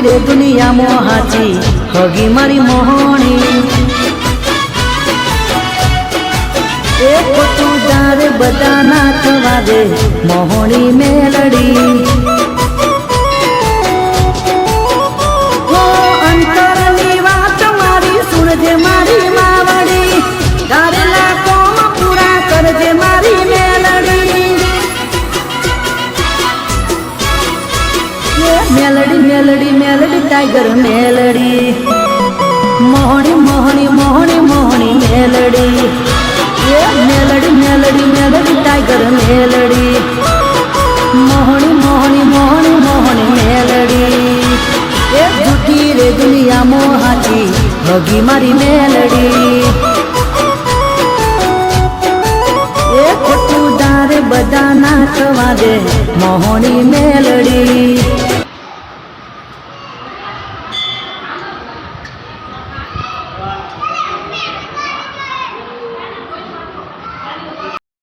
રે દુનિયામાં હાચી હગી મારી મોહણી એ ખોટું તારે બધા નાચવા દે મોહણી મેલડી અંતરની વાત મારી સુણજે મારી માવડી તારેલા કોમ પૂરા કરજે મારી મેલડી મેલડી મેલડી મેલડી ટાઈગર મેલડી મોહણી મોહણી મોહણી મોહણી મેલડી મેલડી મેલડી મેલડી ટાઈગર મેલડી મોહણી મોહણી મોહણી મોહણી મેલડી એ જૂઠી રે દુનિયામાં હાચી હગી મારી મેલડી એ ખોટું ડારે બધા નાચવા દે મોહણી મેલડી